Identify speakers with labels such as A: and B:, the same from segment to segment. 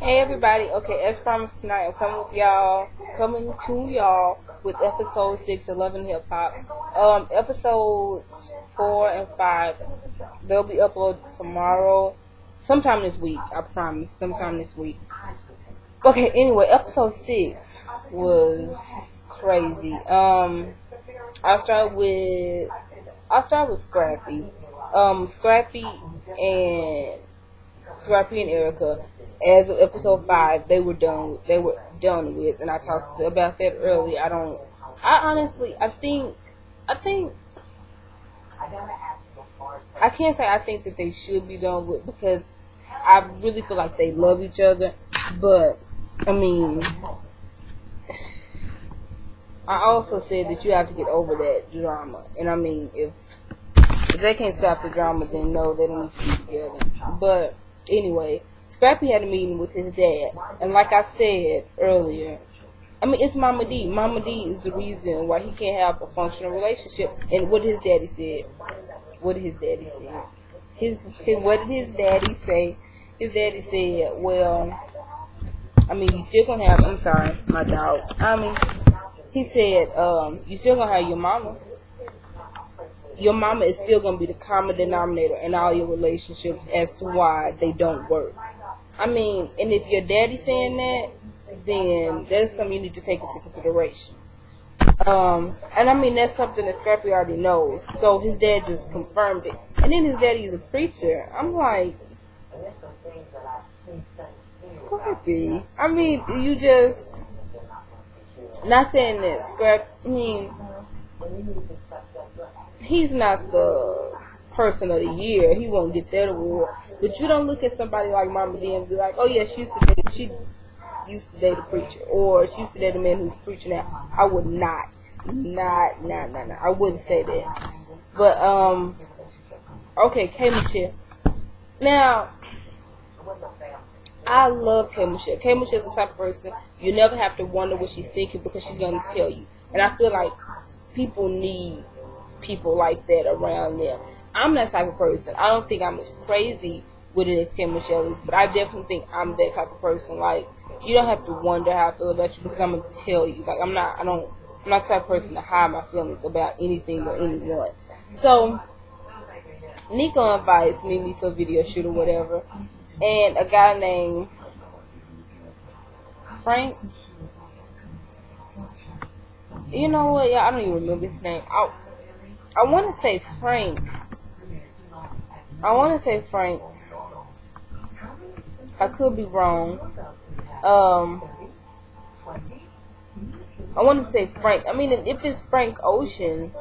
A: Hey everybody, okay, as promised tonight I'm coming to y'all with episode 6, 11 Hip Hop. Episodes 4 and 5, they'll be uploaded tomorrow, sometime this week, I promise, sometime this week. Okay, anyway, episode 6 was crazy. I'll start with, Scrappy. Scrappy and Erica. As of episode 5, they were done. They were done with, and I talked about that earlier. I think. I can't say I think that they should be done with because I really feel like they love each other. But I mean, I also said that you have to get over that drama. And I mean, if they can't stop the drama, then no, they don't need to be together. But anyway, Scrappy had a meeting with his dad, and like I said earlier, I mean, it's Mama D. Mama D is the reason why he can't have a functional relationship. And what his daddy said? What did his daddy say? What did his daddy say? His daddy said, well, I mean, you still gonna have, I'm sorry, my dog. I mean, he said, you still gonna have your mama. Your mama is still gonna be the common denominator in all your relationships as to why they don't work. I mean, and if your daddy's saying that, then that's something you need to take into consideration. And I mean, that's something that Scrappy already knows. So his dad just confirmed it. And then his daddy is a preacher. I'm like, Scrappy. I mean, you just, not saying that I mean, he's not the person of the year. He won't get that award. But you don't look at somebody like Mama D and be like, oh yeah, she used to date a preacher, or she used to date a man who's preaching now. I would not. I wouldn't say that. But okay, K Michelle. Now, I love K Michelle. K Michelle's the type of person you never have to wonder what she's thinking because she's gonna tell you. And I feel like people need people like that around them. I'm that type of person. I don't think I'm as crazy with it as Kim Michelle is, but I definitely think I'm that type of person. Like, you don't have to wonder how I feel about you because I'm gonna tell you. Like, I'm not the type of person to hide my feelings about anything or anyone. So Nico invites me to a video shoot or whatever, and a guy named Frank. You know what? Yeah, I don't even remember his name. I want to say Frank. I could be wrong. I want to say Frank. I mean, if it's Frank Ocean,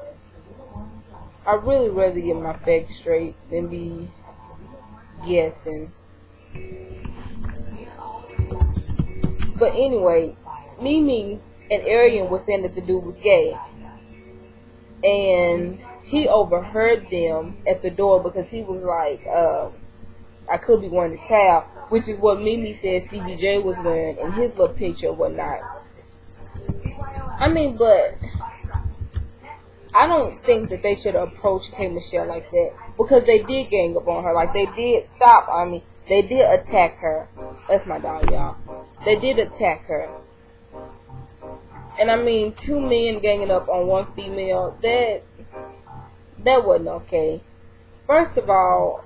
A: I'd really rather get my facts straight than be guessing. But anyway, Mimi and Arian was saying that the dude was gay. And he overheard them at the door because he was like, I could be wearing a towel, which is what Mimi said Stevie J was wearing in his little picture or whatnot. I mean, but I don't think that they should approach K Michelle like that because they did gang up on her. Like, they did they did attack her. That's my dog, y'all. They did attack her. And I mean, 2 men ganging up on 1 female, that wasn't okay. First of all,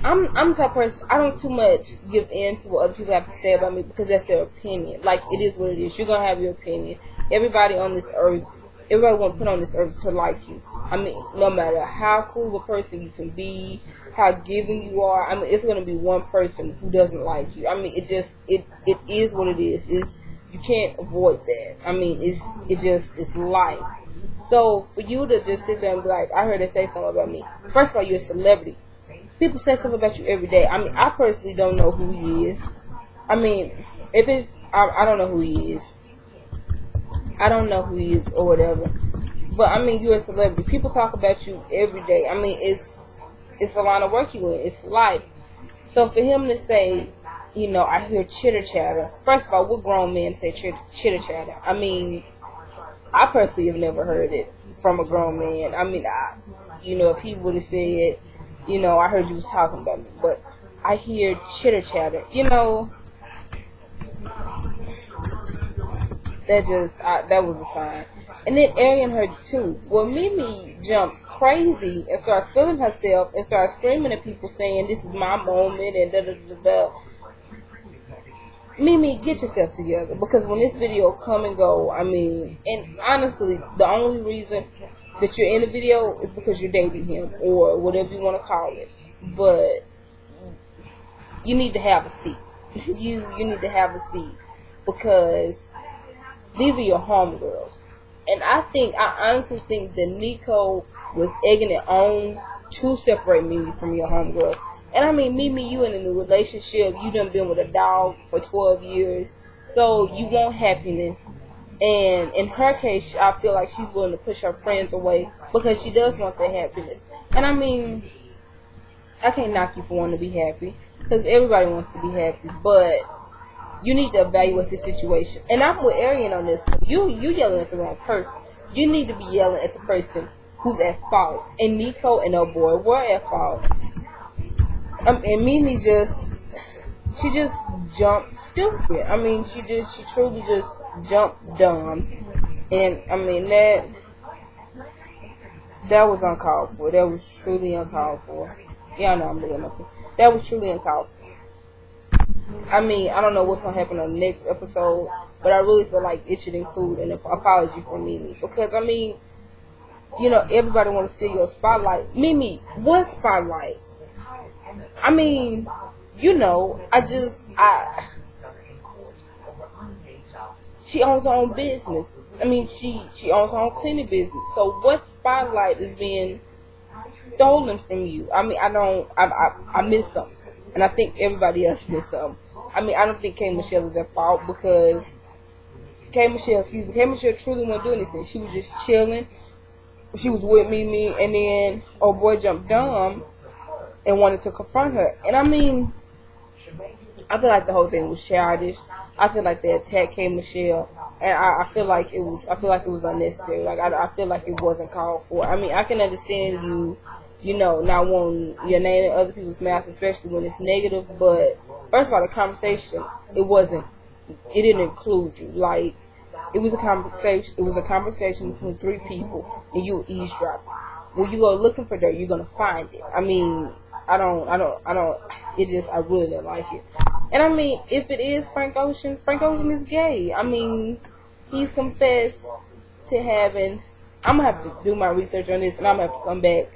A: I'm the type of person, I don't too much give in to what other people have to say about me because that's their opinion. Like, it is what it is. You're going to have your opinion. Everybody on this earth, everybody won't put on this earth to like you. I mean, no matter how cool of a person you can be, how giving you are, I mean, it's going to be one person who doesn't like you. I mean, it is what it is. You can't avoid that. I mean, it's life. So for you to just sit there and be like, I heard they say something about me. First of all, you're a celebrity. People say something about you every day. I mean, I personally don't know who he is. I mean, if it's, I don't know who he is. I don't know who he is or whatever. But I mean, you're a celebrity. People talk about you every day. I mean, it's the line of work you in. It's life. So for him to say, you know, I hear chitter chatter. First of all, what grown men say chitter chatter? I mean, I personally have never heard it from a grown man. I mean, if he would have said, I heard you was talking about me, but I hear chitter chatter. that was a sign. And then Arian heard it too. Well, Mimi jumps crazy and starts feeling herself and starts screaming at people saying, "This is my moment," and da da da da. Mimi, get yourself together, because when this video come and go, I mean, and honestly, the only reason that you're in the video is because you're dating him or whatever you want to call it. But you need to have a seat. you need to have a seat, because these are your homegirls. And I honestly think that Nico was egging it on to separate Mimi from your homegirls. And I mean, Mimi, you in a new relationship. You done been with a dog for 12 years. So you want happiness. And in her case, I feel like she's willing to push her friends away because she does want their happiness. And I mean, I can't knock you for wanting to be happy, because everybody wants to be happy. But you need to evaluate the situation. And I'm with Arian on this one. You yelling at the wrong person. You need to be yelling at the person who's at fault. And Nico and old boy were at fault. And Mimi she just jumped stupid. I mean, she truly just jumped dumb. And I mean, that was uncalled for. That was truly uncalled for. Yeah, I know I'm looking up. That was truly uncalled for. I mean, I don't know what's gonna happen on the next episode, but I really feel like it should include an apology from Mimi, because I mean, you know, everybody want to see your spotlight. Mimi, what spotlight? I mean, you know, she owns her own business. I mean, she owns her own cleaning business. So what spotlight is being stolen from you? I mean, I miss something. And I think everybody else missed something. I mean, I don't think K. Michelle is at fault, because K. Michelle truly wouldn't do anything. She was just chilling. She was with Mimi, and then old boy jumped dumb and wanted to confront her. And I mean, I feel like the whole thing was childish. I feel like they attacked K. Michelle, and I feel like it was unnecessary. Like I feel like it wasn't called for. I mean, I can understand you know, not wanting your name in other people's mouth, especially when it's negative. But first of all, the conversation, it didn't include you. Like, it was a conversation. It was a conversation between three people, and you eavesdropping. When you go looking for dirt, you're gonna find it. I mean, I really didn't like it. And I mean, if it is Frank Ocean is gay. I mean, he's confessed to having. I'm gonna have to do my research on this, and I'm gonna have to come back.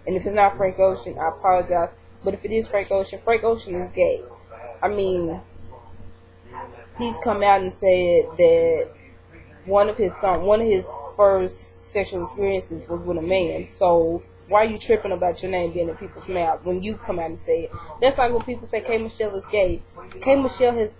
A: And if it's not Frank Ocean, I apologize. But if it is Frank Ocean is gay. I mean, he's come out and said that one of his first sexual experiences was with a man. So why are you tripping about your name being in people's mouths when you come out and say it? That's like when people say K. Michelle is gay. K. Michelle has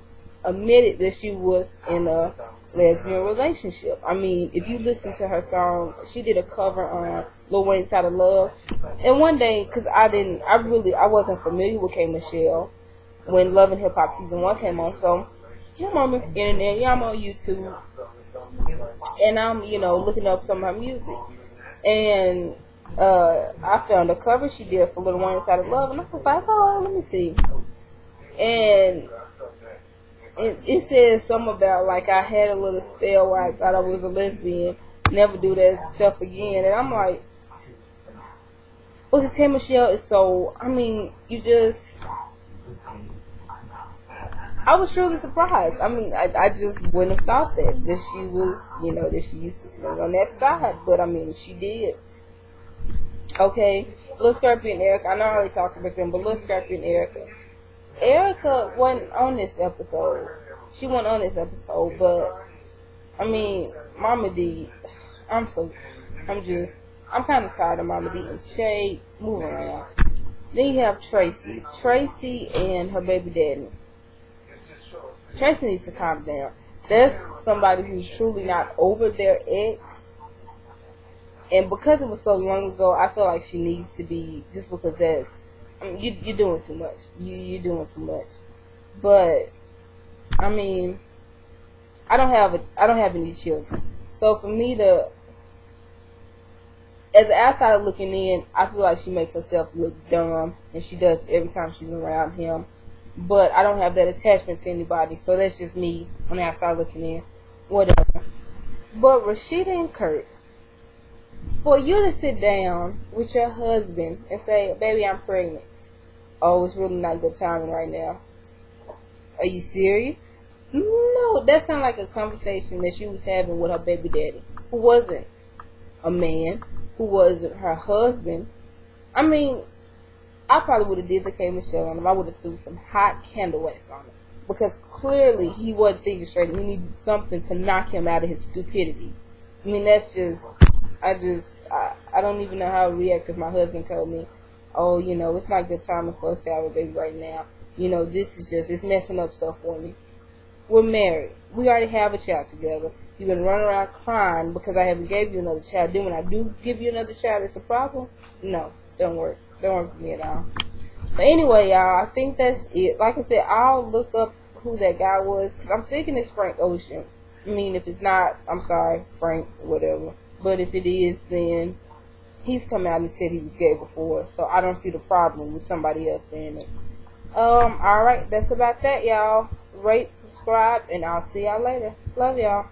A: admitted that she was in a lesbian relationship. I mean, if you listen to her song, she did a cover on Lil Wayne's "Side of Love." And one day, because I wasn't familiar with K. Michelle when Love and Hip Hop Season 1 came on. So, yeah, I'm on the internet, yeah, I'm on YouTube, and I'm, you know, looking up some of her music. And I found a cover she did for Lil Wayne's "Side of Love," and I was like, oh, let me see. And it says something about, like, I had a little spell where I thought I was a lesbian, never do that stuff again. And I'm like, because K. Michelle is so, I mean, I was truly surprised. I mean, I just wouldn't have thought that she was, you know, that she used to swing on that side. But, I mean, she did. Okay, Lil Scrappy and Erica. I know I already talked about them, but Lil Scrappy and Erica. Erica wasn't on this episode. She wasn't on this episode, but, I mean, Mama D, I'm kind of tired of Mama D and Shay. Moving around. Then you have Tracy. Tracy and her baby daddy. Tracy needs to calm down. There's somebody who's truly not over their ex. And because it was so long ago, I feel like she needs to be, just because I mean, you're doing too much. You're doing too much. But, I mean, I don't have any children. So for me as an outsider looking in, I feel like she makes herself look dumb, and she does every time she's around him. But I don't have that attachment to anybody, so that's just me on the outside looking in. whatever. But Rashida and Kurt, for you to sit down with your husband and say, baby, I'm pregnant. Oh, it's really not good timing right now. Are you serious? No, that sounded like a conversation that she was having with her baby daddy, who wasn't a man, who wasn't her husband. I mean, I probably would have did the K Michelle on him. I would have threw some hot candle wax on him. Because clearly he wasn't thinking straight and he needed something to knock him out of his stupidity. I mean, that's just, I don't even know how to react if my husband told me, oh, you know, it's not good timing for us to have a baby right now. You know, this is just, it's messing up stuff for me. We're married. We already have a child together. You've been running around crying because I haven't gave you another child. Then when I do give you another child, it's a problem? No, don't work. Don't work for me at all. But anyway, y'all, I think that's it. Like I said, I'll look up who that guy was because I'm thinking it's Frank Ocean. I mean, if it's not, I'm sorry, Frank, whatever. But if it is, then he's come out and said he was gay before, so I don't see the problem with somebody else saying it. Alright, that's about that, y'all. Rate, subscribe, and I'll see y'all later. Love y'all.